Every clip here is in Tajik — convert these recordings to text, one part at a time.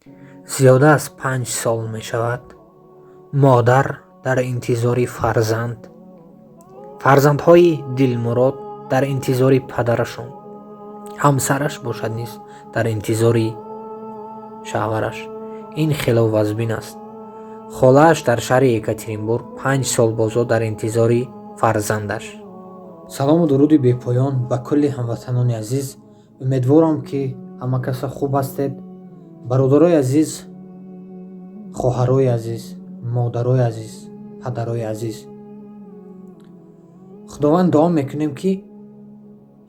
зиёда аз 5 сол мешавад модар дар интизори фарзанд, фарзандҳои дилмурод дар интизори падарашон, ҳамсараш бошад низ дар интизори шаҳвараш. Ин хиловазбин аст. холааш дар шаҳри Екатеринбург 5 сол бозор дар интизори фарзандаш. салому дуруди бепоён ба кулли ҳамватанони азиз. умедворам ки ҳама каса хуб ҳастед. бародарои азиз, хоҳарои азиз, модарои азиз, падарои азиз, худованд дуо мекунем ки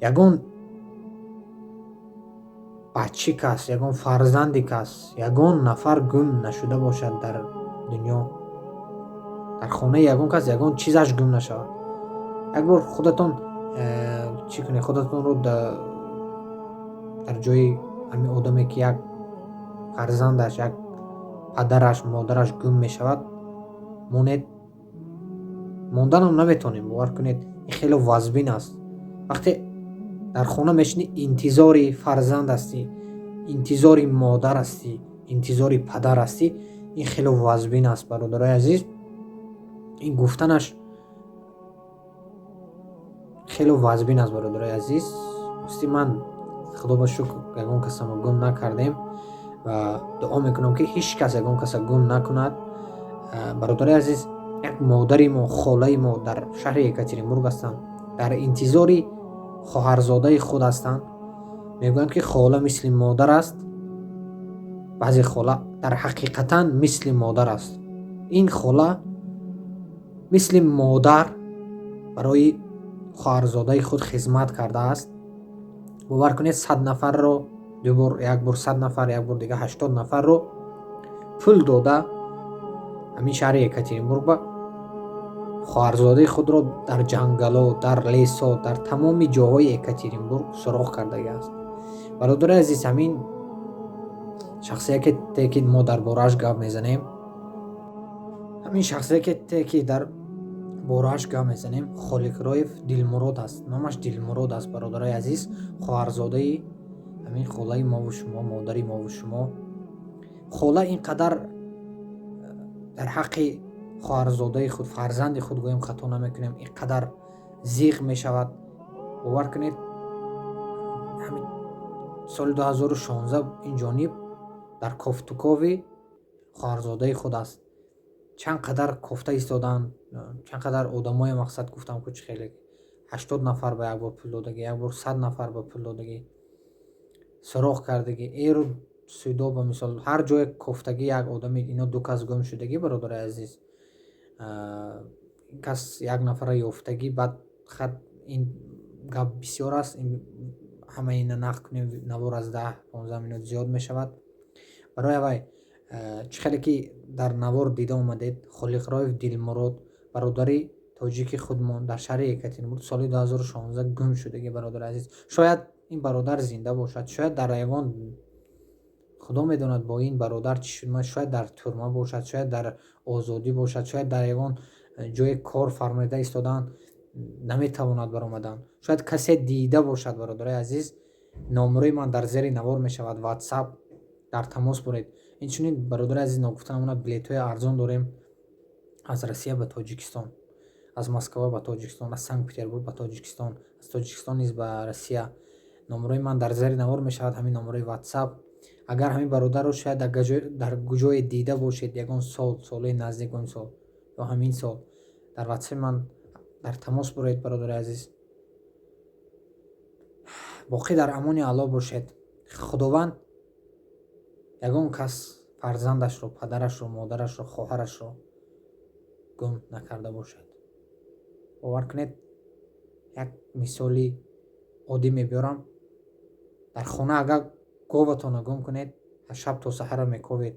ягон бачи кас, ягон фарзанди кас, ягон нафар гум нашуда бошад дар дунё. дар хонаи ягон кас ягон чизаш гум нашавад. як бор худатон чӣ кунед, худатонро дар ҷои ҳамин одаме ки як фарзандаш, як падараш, модараш гум мешавад монед. Монданам наметонем. бовар кунед, ин хеле вазбин аст. вақте дар хона мешини интизори фарзанд ҳастӣ, интизори модар ҳастӣ, интизори падар ҳастӣ, ин хеле вазбин аст. бародарои азиз, ин гуфтанаш хеле вазбин аст. бародарои азиз, рости ман худо ба шукр ягон касаро гум накардем ва дуо мекунам ки ҳеҷ кас ягон каса гум накунад. бародарои азиз, як модари мо, холаи мо дар шаҳри Екатеринбург ҳастанд, дар интизори хоҳарзодаи худ ҳастанд. мегӯянд ки хола мисли модар аст. баъзе хола дар ҳақиқатан мисли модар аст. ин хола мисли модар барои хоҳарзодаи худ хизмат кардааст. бовар кунед 100 нафарро як бор 100 нафар, як бор дига 80 нафарро пул дода ҳамин шаҳри Екатеринбург ба хоҳарзодаи худро дар ҷангалҳо, дар лесҳо, дар тамоми ҷоҳои Екатеринбург суроғ кардагааст. бародари азиз, ҳамин шахсияте ки мо дар борааш гап мезанем, ҳамин шахсияте ки дар борааш гап мезанем, Холиқроев Дилмурод аст. номаш Дилмурод аст. бародари азиз, хоҳарзодаи ҳамин холаи мову шумо, модари мову шумо. хола ин қадар дар ҳаққи хоҳарзодаи худ, фарзанди худ гӯем хато намекунем, ин қадар зиқ мешавад. бовар кунед, ҳамин соли 2016 инҷониб дар кофтукови хоҳарзодаи худ аст. чанд қадар кофта истодан, чанд қадар одамои мақсад гуфтам куч хеле 80 нафар ба як бор пул додагӣ, як бор 100 нафар ба пул додагӣ, суроғ кардагӣ. эру судо ба мисол ҳар ҷое кофтагӣ як одами ино ду кас гум шудагӣ. бародари азиз, кас як нафара ёфтагӣ, баъд хат ин гап бисёр аст. ҳама ина нақд кунем, навор аз 10-15 минут зиёд мешавад. барои вай чӣ хеле ки дар навор дида омадед, Холиқроев Дилмурод, бародари тоҷики худмон дар шаҳри Екатеринбург соли 2016 гум шудагӣ. бародари азиз, шояд ин бародар зинда бошад, шояд дар ягон, худо медонад бо ин бародар чӣ шуд, шояд дар тюрма бошад, шояд дар озодӣ бошад, шояд дар ягон ҷои кор фармоида истодан наметавонад баромадан, шояд касе дида бошад. бародари азиз, номерои ман дар зери навор мешавад, WhatsApp, дар тамос боред. инчунин бародари азиз, ногуфтан монад, билетҳои арзон дорем аз Россия ба Тоҷикистон, аз Москва ба Тоҷикистон, аз Санкт-Петербург ба Тоҷикистон, аз Тоҷикистон низ ба Россия. номерои ман дар зери навор мешавад, ҳамин номерои WhatsApp. агар ҳамин бародарро шояд дар ҷое дида бошед, ягон сол, солҳои наздик он сол ё ҳамин сол, дар WhatsApp ман дар тамос боред. бародари азиз, боқӣ дар амони Аллоҳ бошед. худованд ягон кас фарзандашро, падарашро, модарашро, хоҳарашро гум накарда бошад. бовар кунед, як мисоли оддӣ мебиёрам. дар хона агар говатонро гум кунед, аз шаб то саҳара мековед,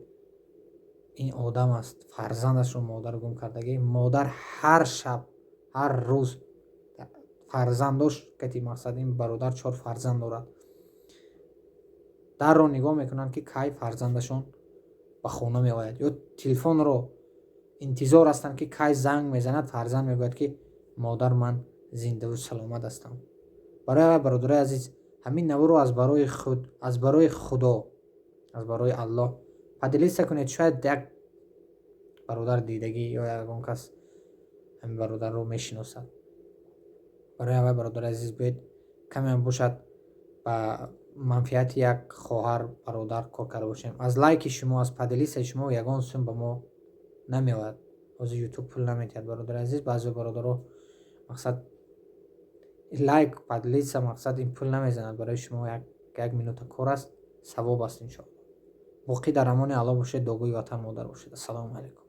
ин одам аст, фарзандашро модар гум кардагӣ. модар ҳар шаб, ҳар рӯз фарзанд дошт, кати мақсад ин бародар 4 фарзанд дорад. дарро нигоҳ мекунанд ки кай фарзандашон ба хона меояд, ё телефонро интизор ҳастанд ки кай занг мезанад, фарзанд мегӯяд ки модар, ман зиндаву саломат ҳастам. барои бародари азиз, ҳамин наворро аз барои худ, аз барои худо, аз барои Аллоҳ падилиста кунед, шояд як бародар дидагӣ ё ягон кас ҳамин бародарро мешиносад. барои аввай бародари азиз боед камеам бошад ба манфиати як хоҳар бародар кор карда бошем. Аз лайки шумо, аз падилистаи шумо ягон сум ба мо намеояд. ҳозир ютуб пул наметиҳад бародари азиз. баъзе бародаро мақсад лайк падилиста мақсад ин пул намезанад. барои шумо як минута кор аст, савоб аст иншоалло. боқӣ дар амони Аллоҳ бошед. догӯи Ватан модар бошед. ассалому алайкум.